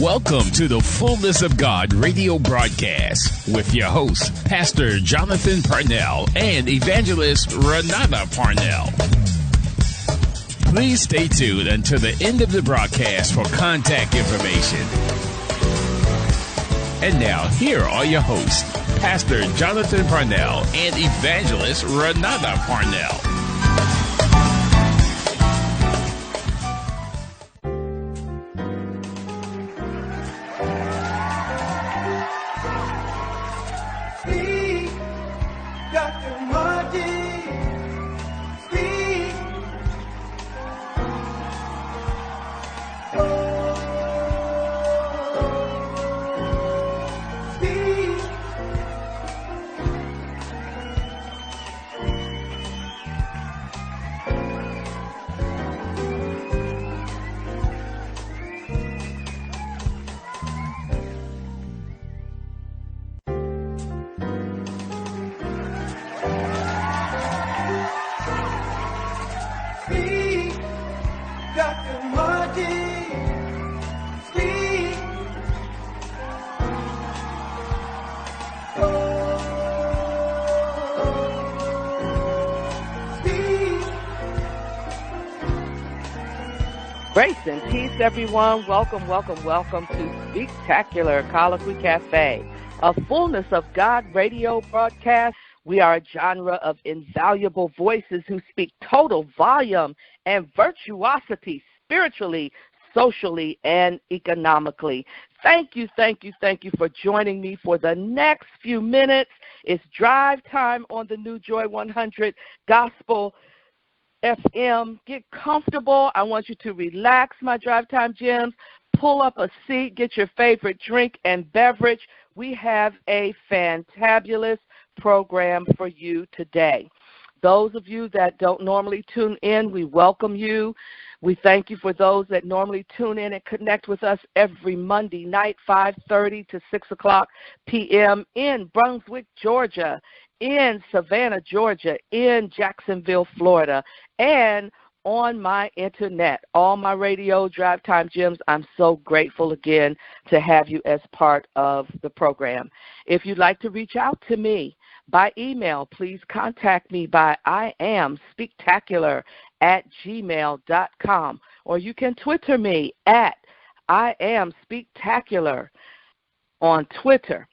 Welcome to the Fullness of God radio broadcast with your hosts, Pastor Jonathan Parnell and Evangelist Renata Parnell. Please stay tuned until the end of the broadcast for contact information. And now, here are your hosts, Pastor Jonathan Parnell and Evangelist Renata Parnell. Grace and peace, everyone. Welcome to Spectacular Colloquy Cafe, a Fullness of God radio broadcast. We are a genre of invaluable voices who speak total volume and virtuosity spiritually, socially, and economically. Thank you for joining me for the next few minutes. It's drive time on the new Joy 100 Gospel FM. Get comfortable. I want you to relax, my drive time gems. Pull up a seat, get your favorite drink and beverage. We have a fantabulous program for you today. Those of you that don't normally tune in, we welcome you. We thank you for those that normally tune in and connect with us every Monday night, 5:30 to 6 o'clock p.m. in Brunswick, Georgia, in Savannah, Georgia, in Jacksonville, Florida, and on my internet, all my radio drive time gems. I'm so grateful again to have you as part of the program. If you'd like to reach out to me by email, please contact me by iamspectacular@gmail.com, or you can Twitter me at iamspectacular on Twitter.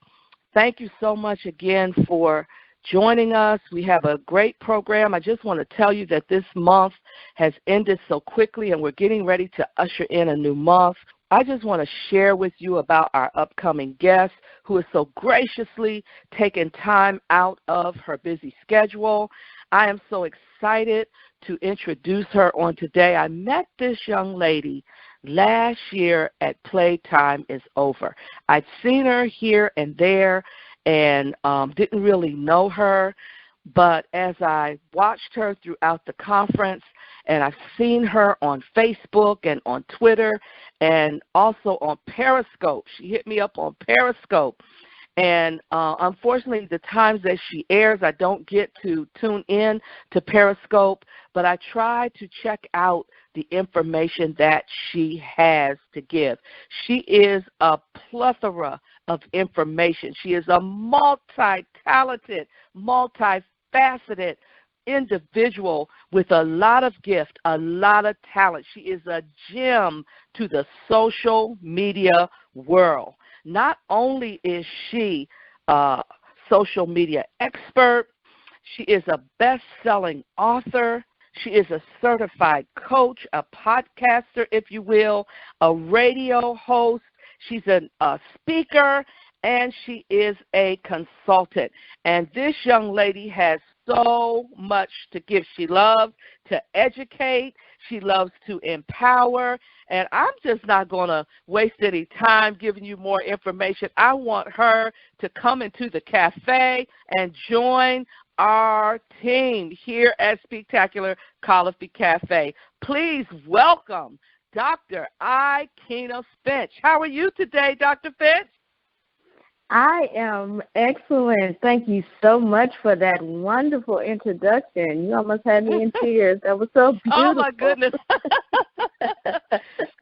Thank you so much again for joining us. We have a great program. I just want to tell you that this month has ended so quickly and we're getting ready to usher in a new month. I just want to share with you about our upcoming guest who is so graciously taking time out of her busy schedule. I am so excited to introduce her on today. I met this young lady last year at Playtime is Over. I'd seen her here and there and didn't really know her, but as I watched her throughout the conference, and I've seen her on Facebook and on Twitter and also on Periscope. She hit me up on Periscope. And unfortunately, the times that she airs, I don't get to tune in to Periscope, but I try to check out the information that she has to give. She is a plethora of information. She is a multi-talented, multifaceted individual with a lot of gift, a lot of talent. She is a gem to the social media world. Not only is she a social media expert, she is a best-selling author. She is a certified coach, a podcaster, if you will, a radio host. She's a speaker, and she is a consultant. And this young lady has so much to give. She loves to educate. She loves to empower. And I'm just not going to waste any time giving you more information. I want her to come into the cafe and join our team here at Spectacular Colloquy Cafe. Please welcome Dr. Aikyna Finch. How are you today, Dr. Finch? I am excellent. Thank you so much for that wonderful introduction. You almost had me in tears. That was so beautiful. Oh, my goodness.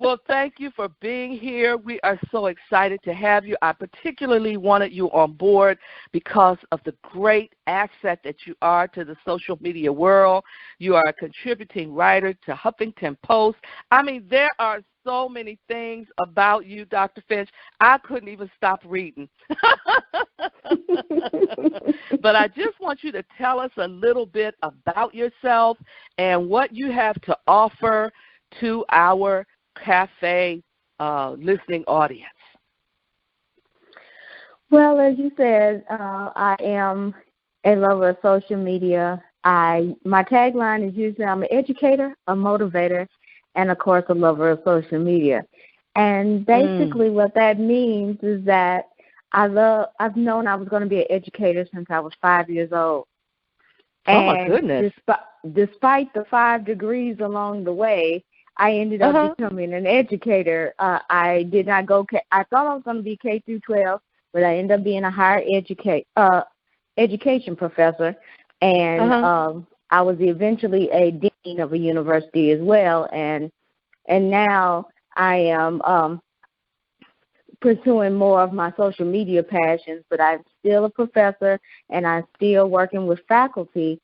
Well, thank you for being here. We are so excited to have you. I particularly wanted you on board because of the great asset that you are to the social media world. You are a contributing writer to Huffington Post. I mean, there are so many things about you, Dr. Finch. I couldn't even stop reading. But I just want you to tell us a little bit about yourself and what you have to offer to our cafe listening audience. Well, as you said, I am a lover of social media. My tagline is usually I'm an educator, a motivator, and, of course, a lover of social media. And basically what that means is that I've known I was going to be an educator since I was 5 years old. And oh, my goodness. Despite the 5 degrees along the way, I ended up becoming an educator. I did not go I thought I was going to be K through 12, but I ended up being a higher education professor. And I was eventually a dean of a university as well. And now I am pursuing more of my social media passions, but I'm still a professor and I'm still working with faculty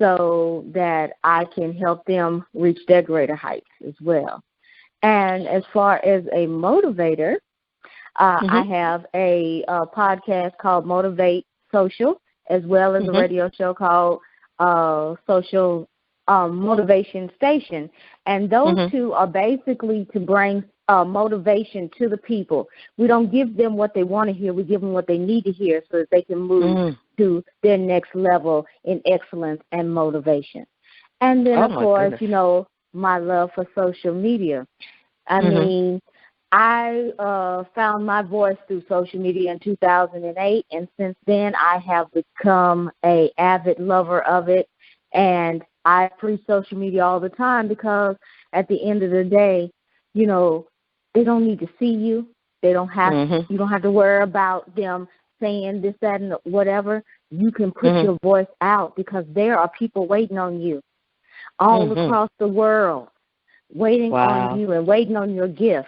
so that I can help them reach their greater heights as well. And as far as a motivator, I have a podcast called Motivate Social, as well as a radio show called Social Motivation Station. And those two are basically to bring motivation to the people. We don't give them what they want to hear. We give them what they need to hear so that they can move to their next level in excellence and motivation. And then, of course, you know, my love for social media. I mean, I found my voice through social media in 2008, and since then I have become an avid lover of it, and I preach social media all the time because at the end of the day, you know, they don't need to see you. They don't have you don't have to worry about them saying this, that, and whatever. You can put your voice out because there are people waiting on you all across the world, waiting on you and waiting on your gift.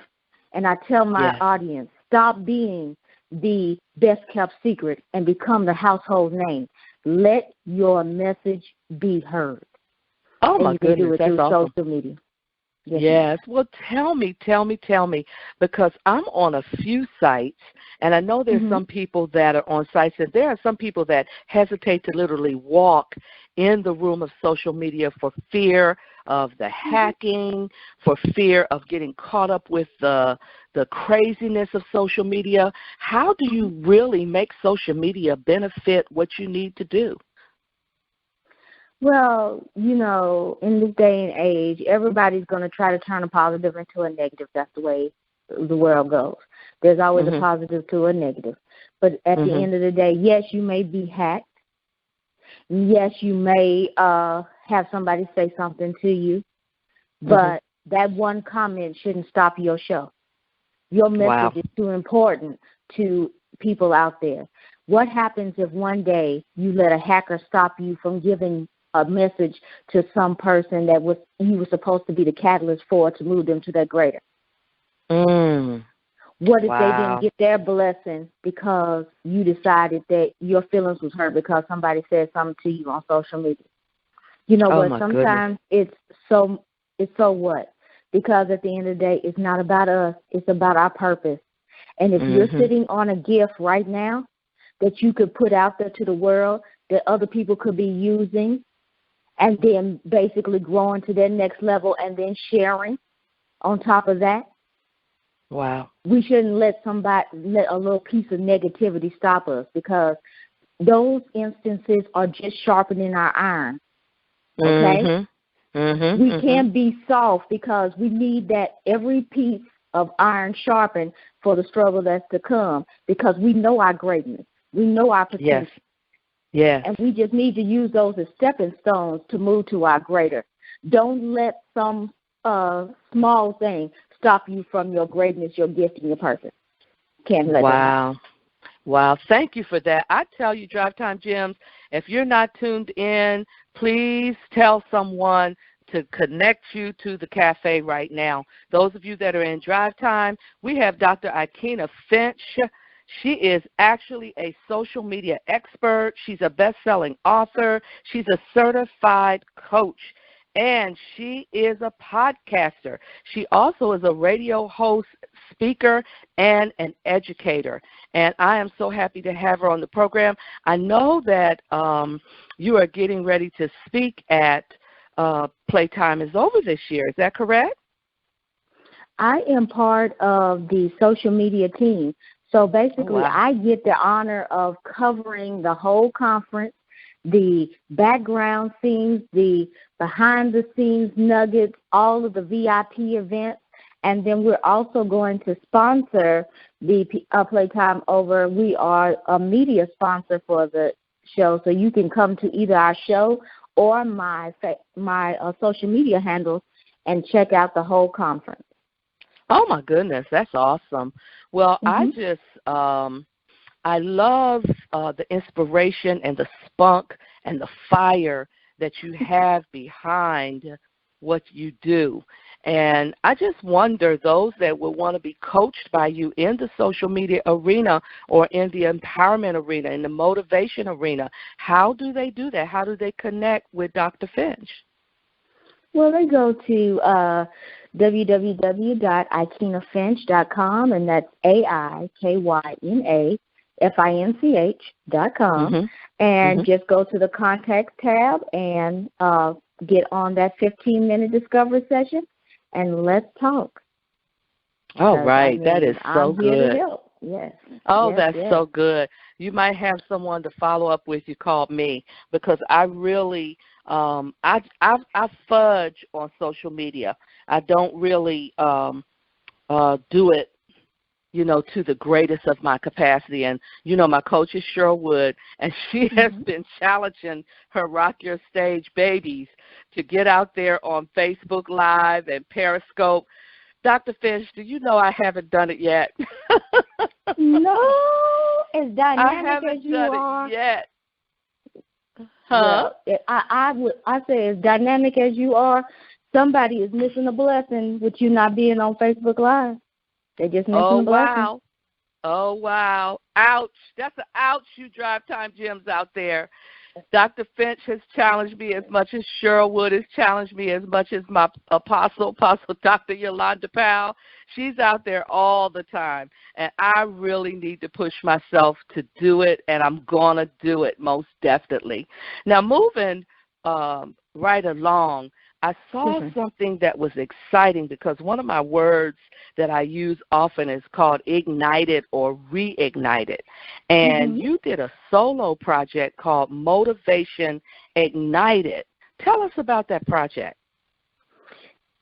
And I tell my audience, stop being the best-kept secret and become the household name. Let your message be heard. Oh, my goodness, do it that's through awesome. social media. Yes. Well, tell me, because I'm on a few sites, and I know there's some people that are on sites, and there are some people that hesitate to literally walk in the room of social media for fear of the hacking, for fear of getting caught up with the craziness of social media. How do you really make social media benefit what you need to do? Well, you know, in this day and age, everybody's going to try to turn a positive into a negative. That's the way the world goes. There's always a positive to a negative. But at the end of the day, yes, you may be hacked. Yes, you may have somebody say something to you. But that one comment shouldn't stop your show. Your message is too important to people out there. What happens if one day you let a hacker stop you from giving a message to some person that you were supposed to be the catalyst for to move them to that greater? What if they didn't get their blessing because you decided that your feelings was hurt because somebody said something to you on social media? You know what? Sometimes it's so what? Because at the end of the day, it's not about us. It's about our purpose. And if you're sitting on a gift right now that you could put out there to the world that other people could be using, and then basically growing to their next level and then sharing on top of that. We shouldn't let a little piece of negativity stop us, because those instances are just sharpening our iron. Okay? We can't be soft because we need that every piece of iron sharpened for the struggle that's to come, because we know our greatness. We know our potential. Yes. And we just need to use those as stepping stones to move to our greater. Don't let some small thing stop you from your greatness, your gift, and your purpose. Can't let that happen. Wow. Thank you for that. I tell you, Drive Time Gems, if you're not tuned in, please tell someone to connect you to the cafe right now. Those of you that are in drive time, we have Dr. Aikyna Finch. She is actually a social media expert. She's a best-selling author. She's a certified coach, and she is a podcaster. She also is a radio host, speaker, and an educator. And I am so happy to have her on the program. I know that you are getting ready to speak at Playtime is Over this year. Is that correct? I am part of the social media team. So basically, I get the honor of covering the whole conference, the background scenes, the behind-the-scenes nuggets, all of the VIP events, and then we're also going to sponsor the Playtime Over. We are a media sponsor for the show, so you can come to either our show or my social media handles and check out the whole conference. Oh, my goodness, that's awesome. Well, I love the inspiration and the spunk and the fire that you have behind what you do. And I just wonder, those that would want to be coached by you in the social media arena or in the empowerment arena, in the motivation arena, how do they do that? How do they connect with Dr. Finch? Well, they go to www.aikynaffinch.com, and that's AIKYNAFINCH.com, and just go to the contact tab and get on that 15-minute discovery session, and let's talk. Oh, right. That is so I'm good. Here to help. Yes. Oh, yes, that's yes. so good. You might have someone to follow up with you called me, because I really I fudge on social media. I don't really do it, to the greatest of my capacity. And, my coach is Sherwood, and she has been challenging her Rock Your Stage babies to get out there on Facebook Live and Periscope. Dr. Finch, do you know I haven't done it yet? No, as dynamic as you are. are. I haven't done it yet. Huh? Yeah, I say as dynamic as you are, somebody is missing a blessing with you not being on Facebook Live. They're just missing a blessing. Wow. Oh, wow. Ouch. That's an ouch, you drive time gems out there. Dr. Finch has challenged me as much as Sherwood has challenged me, as much as my apostle Dr. Yolanda Powell. She's out there all the time, and I really need to push myself to do it, and I'm going to do it most definitely. Now, moving right along, I saw something that was exciting, because one of my words that I use often is called ignited or reignited. And you did a solo project called Motivation Ignited. Tell us about that project.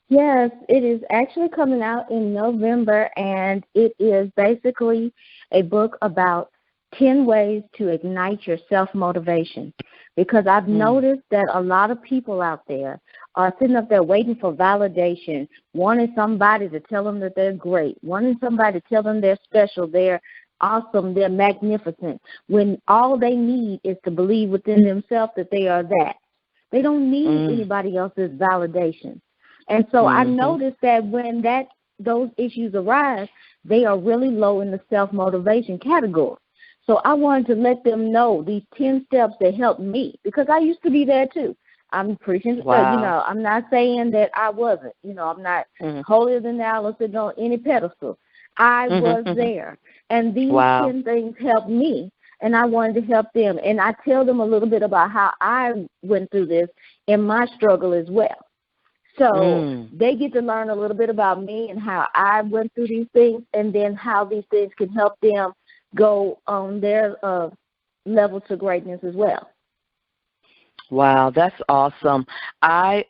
Yes, it is actually coming out in November, and it is basically a book about 10 ways to ignite your self-motivation. Because I've noticed that a lot of people out there are sitting up there waiting for validation, wanting somebody to tell them that they're great, wanting somebody to tell them they're special, they're awesome, they're magnificent, when all they need is to believe within themselves that they are that. They don't need anybody else's validation. And so I noticed that when those issues arise, they are really low in the self-motivation category. So I wanted to let them know these 10 steps that helped me, because I used to be there too. I'm preaching, I'm not saying that I wasn't. I'm not holier than thou or sitting on any pedestal. I was there. And these 10 things helped me, and I wanted to help them. And I tell them a little bit about how I went through this in my struggle as well. So they get to learn a little bit about me and how I went through these things, and then how these things can help them go on their level to greatness as well. Wow, that's awesome. I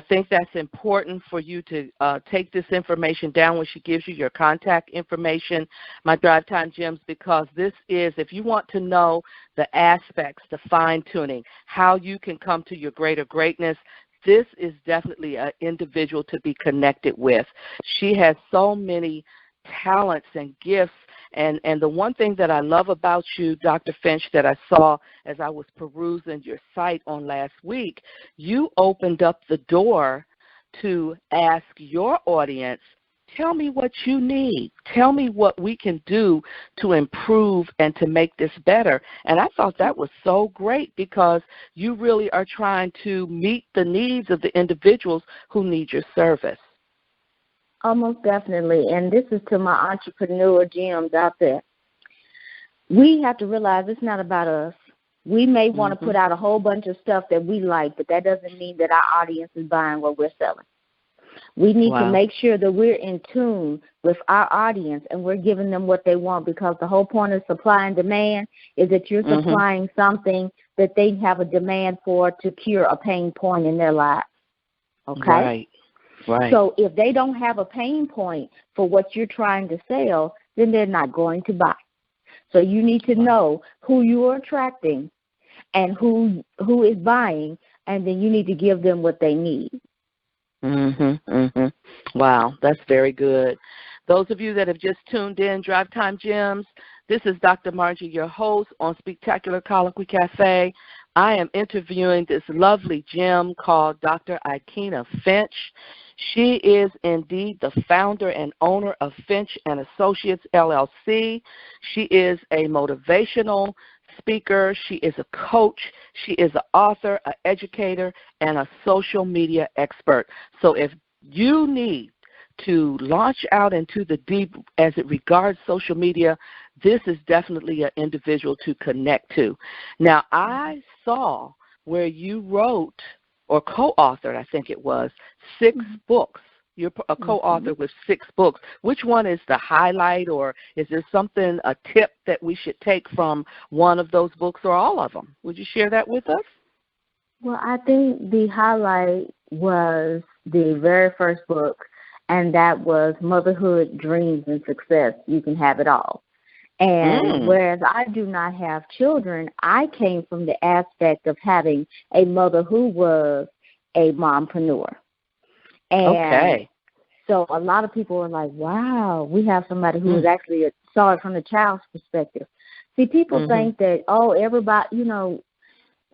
think that's important for you to take this information down when she gives you your contact information, my Drive Time Gems, because this is, if you want to know the aspects, the fine-tuning, how you can come to your greater greatness, this is definitely an individual to be connected with. She has so many talents and gifts And the one thing that I love about you, Dr. Finch, that I saw as I was perusing your site on last week, you opened up the door to ask your audience, tell me what you need. Tell me what we can do to improve and to make this better. And I thought that was so great because you really are trying to meet the needs of the individuals who need your service. Almost definitely. And this is to my entrepreneur gems out there. We have to realize it's not about us. We may want to put out a whole bunch of stuff that we like, but that doesn't mean that our audience is buying what we're selling. We need to make sure that we're in tune with our audience and we're giving them what they want, because the whole point of supply and demand is that you're supplying something that they have a demand for to cure a pain point in their lives. Okay? Right. So if they don't have a pain point for what you're trying to sell, then they're not going to buy. So you need to know who you are attracting and who is buying, and then you need to give them what they need. Wow, that's very good. Those of you that have just tuned in, Drive Time Gems, this is Dr. Margie, your host on Spectacular Colloquy Cafe. I am interviewing this lovely gem called Dr. Aikyna Finch. She is indeed the founder and owner of Finch and Associates, LLC. She is a motivational speaker. She is a coach. She is an author, an educator, and a social media expert. So if you need to launch out into the deep as it regards social media, this is definitely an individual to connect to. Now, I saw where you wrote or co-authored, I think it was, 6 books. You're a co-author with 6 books. Which one is the highlight, or is there something, a tip that we should take from one of those books or all of them? Would you share that with us? Well, I think the highlight was the very first book, and that was Motherhood, Dreams, and Success. You Can Have It All. And whereas I do not have children, I came from the aspect of having a mother who was a mompreneur. And so a lot of people are like, wow, we have somebody who is actually saw it from the child's perspective. See, people think that, oh, everybody,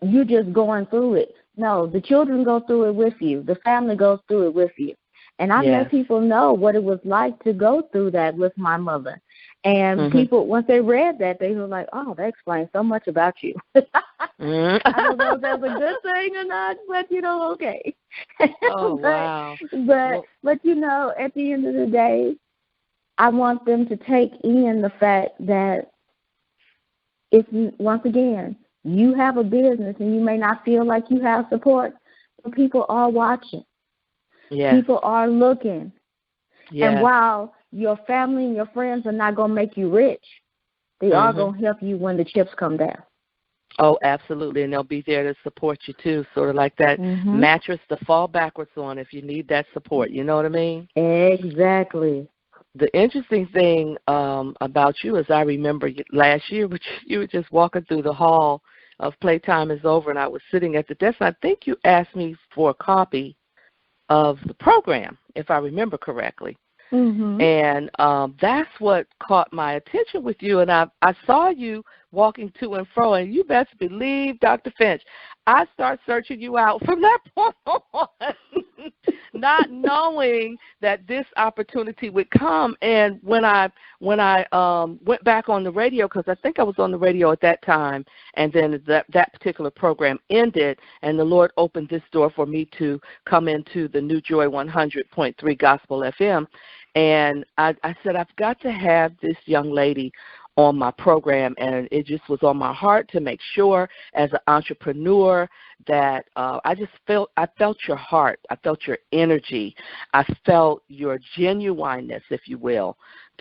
you're just going through it. No, the children go through it with you. The family goes through it with you. And I let people know what it was like to go through that with my mother. And people, once they read that, they were like, oh, that explains so much about you. I don't know if that's a good thing or not, but, okay. Oh, wow. But, at the end of the day, I want them to take in the fact that if, once again, you have a business and you may not feel like you have support, but people are watching. Yes. People are looking. Yes. And while your family and your friends are not going to make you rich, they are going to help you when the chips come down. Oh, absolutely. And they'll be there to support you, too, sort of like that mattress to fall backwards on if you need that support. You know what I mean? Exactly. The interesting thing about you is I remember last year you were just walking through the hall of Playtime is Over, and I was sitting at the desk. I think you asked me for a copy of the program, if I remember correctly. And that's what caught my attention with you. And I saw you walking to and fro, and you best believe, Dr. Finch, I start searching you out from that point on, not knowing that this opportunity would come. And when I went back on the radio, because I think I was on the radio at that time, and then that particular program ended, and the Lord opened this door for me to come into the New Joy 100.3 Gospel FM. And I said, I've got to have this young lady on my program, and it just was on my heart to make sure as an entrepreneur that I felt your heart, I felt your energy, I felt your genuineness, if you will,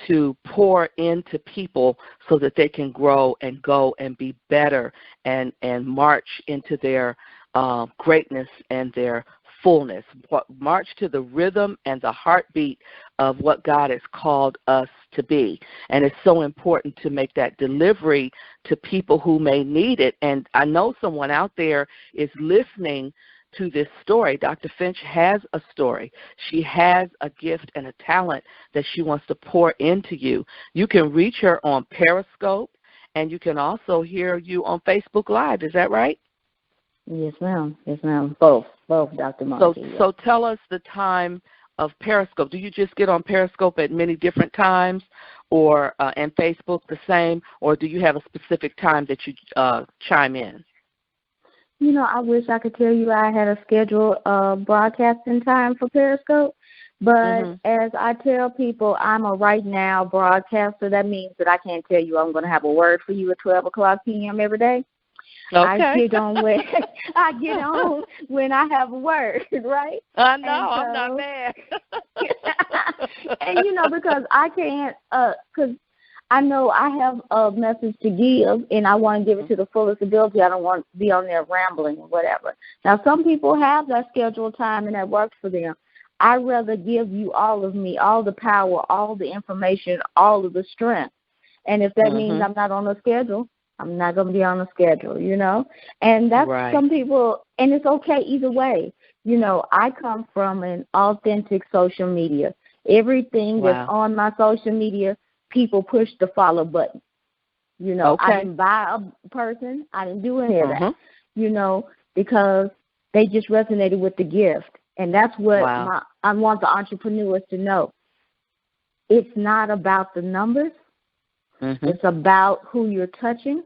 to pour into people so that they can grow and go and be better and march into their greatness and their fullness, march to the rhythm and the heartbeat of what God has called us to be. And it's so important to make that delivery to people who may need it. And I know someone out there is listening to this story. Dr. Finch has a story. She has a gift and a talent that she wants to pour into you. You can reach her on Periscope, and you can also hear you on Facebook Live. Is that right? Yes, ma'am. Yes, ma'am. Both, Dr. Marcy. So tell us the time of Periscope. Do you just get on Periscope at many different times, or and Facebook the same, or do you have a specific time that you chime in? You know, I wish I could tell you I had a scheduled broadcasting time for Periscope, but as I tell people, I'm a right now broadcaster. That means that I can't tell you I'm going to have a word for you at 12 o'clock p.m. every day. Okay. I get on when I have a word, right? I know, I'm not mad. And, you know, because I can't, because I know I have a message to give, and I want to give it to the fullest ability. I don't want to be on there rambling or whatever. Now, some people have that scheduled time, and that works for them. I'd rather give you all of me, all the power, all the information, all of the strength. And if that means I'm not on the schedule, I'm not going to be on the schedule, you know. And that's some people, and it's okay either way. You know, I come from an authentic social media. Everything that's on my social media, people push the follow button. You know, I didn't buy a person. I didn't do any of that, you know, because they just resonated with the gift. And that's what I want the entrepreneurs to know. It's not about the numbers. It's about who you're touching.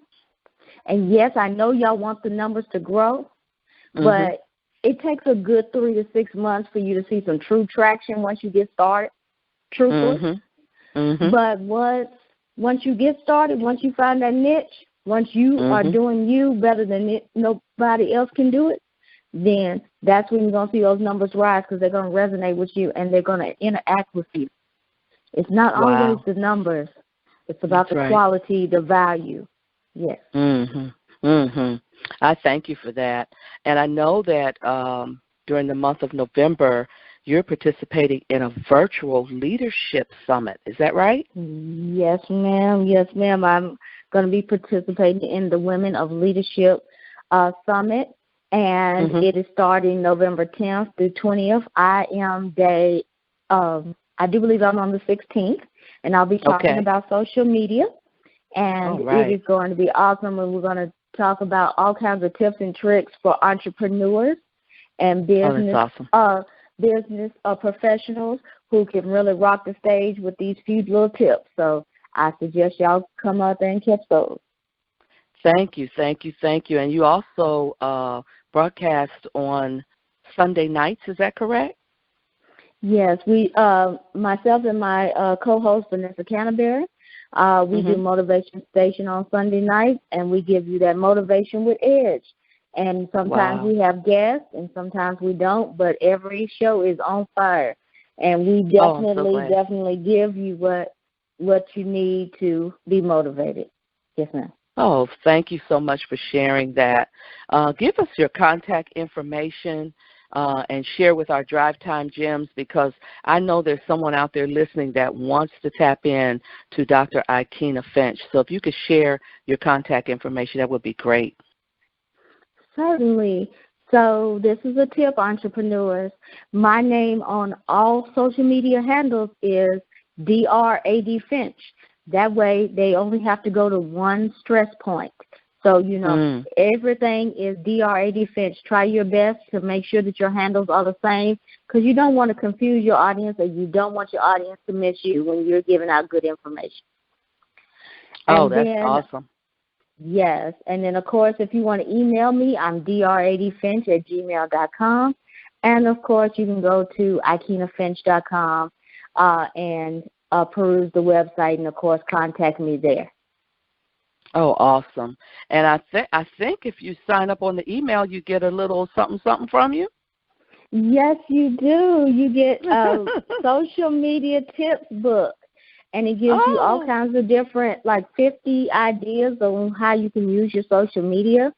And, yes, I know y'all want the numbers to grow, but it takes a good 3 to 6 months for you to see some true traction once you get started, truthfully. But once you get started, once you find that niche, once you are doing you better than nobody else can do it, then that's when you're going to see those numbers rise, because they're going to resonate with you and they're going to interact with you. It's not always the numbers. It's about the quality, the value. Yes. I thank you for that. And I know that during the month of November, you're participating in a virtual leadership summit. Is that right? Yes, ma'am. Yes, ma'am. I'm going to be participating in the Women of Leadership Summit, and it is starting November 10th through 20th. I do believe I'm on the 16th, and I'll be talking about social media. And it is going to be awesome, and we're going to talk about all kinds of tips and tricks for entrepreneurs and business professionals who can really rock the stage with these few little tips. So I suggest y'all come out there and catch those. Thank you. And you also broadcast on Sunday nights, is that correct? Yes, we, myself and my co-host, Vanessa Canterbury, we do Motivation Station on Sunday nights, and we give you that motivation with edge. And sometimes we have guests, and sometimes we don't, but every show is on fire. And we definitely give you what you need to be motivated. Yes, ma'am. Oh, thank you so much for sharing that. Give us your contact information and share with our Drive Time Gems, because I know there's someone out there listening that wants to tap in to Dr. Aikyna Finch. So if you could share your contact information, that would be great. Certainly. So this is a tip, entrepreneurs. My name on all social media handles is DRAD Finch. That way they only have to go to one stress point. So, you know, everything is DRAD Finch. Try your best to make sure that your handles are the same, because you don't want to confuse your audience, or you don't want your audience to miss you when you're giving out good information. That's awesome. Yes. And then, of course, if you want to email me, I'm dradfinch@gmail.com. And, of course, you can go to AikynaFinch.com and peruse the website and, of course, contact me there. Oh, awesome. And I think if you sign up on the email, you get a little something from you? Yes, you do. You get a social media tips book, and it gives you all kinds of different, like 50 ideas on how you can use your social media,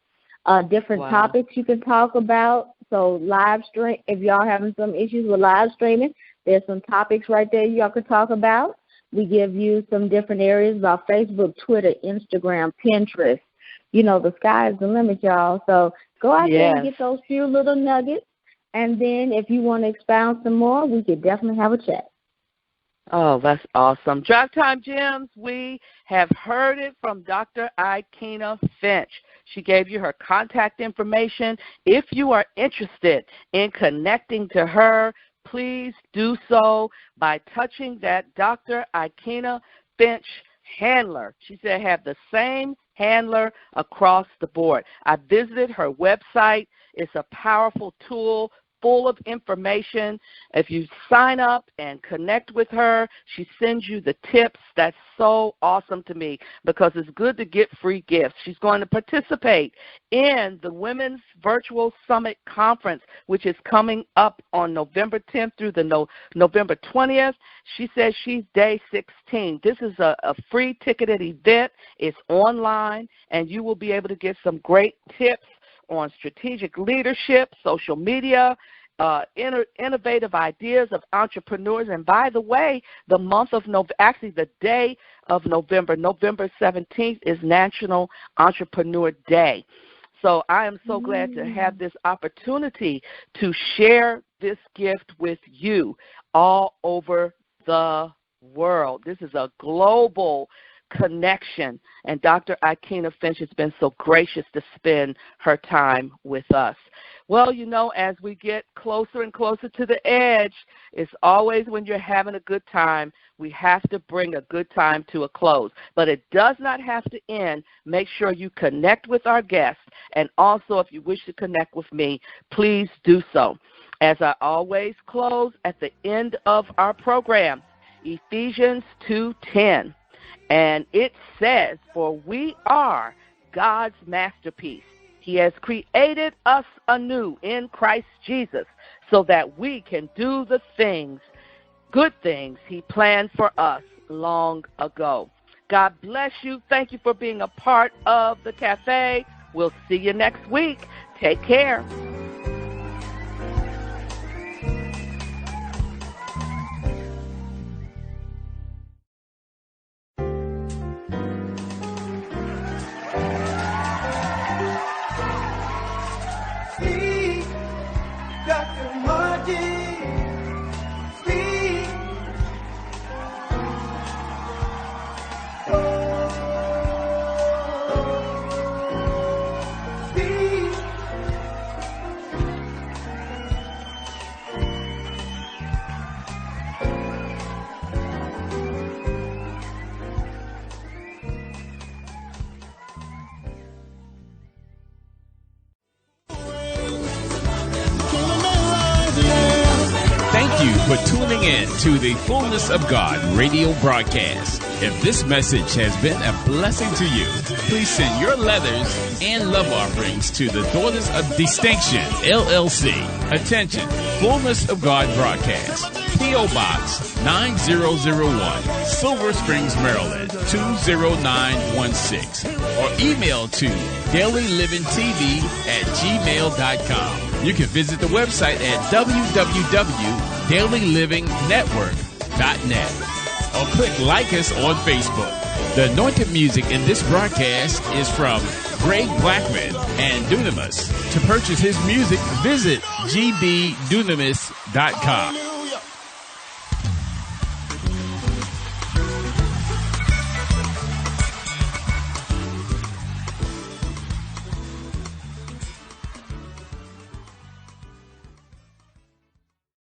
different topics you can talk about. So live stream, if y'all having some issues with live streaming, there's some topics right there y'all could talk about. We give you some different areas about Facebook, Twitter, Instagram, Pinterest, the sky is the limit, y'all. So go out there and get those few little nuggets. And then if you want to expound some more, we could definitely have a chat. Oh, that's awesome. Drive Time Gems, we have heard it from Dr. Aikyna Finch. She gave you her contact information. If you are interested in connecting to her, please do so by touching that Dr. Aikyna Finch handler. She said have the same handler across the board. I visited her website. It's a powerful tool full of information. If you sign up and connect with her, she sends you the tips. That's so awesome to me because it's good to get free gifts. She's going to participate in the Women's Virtual Summit Conference, which is coming up on November 10th through the November 20th. She says she's day 16. This is a free ticketed event. It's online, and you will be able to get some great tips on strategic leadership, social media, innovative ideas of entrepreneurs. And by the way, the day of November 17th is National Entrepreneur Day. So I am so glad to have this opportunity to share this gift with you all over the world. This is a global connection, and Dr. Aikyna Finch has been so gracious to spend her time with us. Well, as we get closer and closer to the edge, it's always when you're having a good time, we have to bring a good time to a close. But it does not have to end. Make sure you connect with our guests, and also if you wish to connect with me, please do so. As I always close at the end of our program, Ephesians 2:10. And it says, for we are God's masterpiece. He has created us anew in Christ Jesus so that we can do the things, good things he planned for us long ago. God bless you. Thank you for being a part of the cafe. We'll see you next week. Take care. Thank you for tuning in to the Fullness of God radio broadcast. If this message has been a blessing to you, please send your letters and love offerings to the Daughters of Distinction, LLC. Attention, Fullness of God broadcast. P.O. Box 9001, Silver Springs, Maryland 20916. Or email to dailylivingtv@gmail.com. You can visit the website at www.dailyliving.network.net or click like us on Facebook. The anointed music in this broadcast is from Greg Blackman and Dunamis. To purchase his music, visit gbdunamis.com.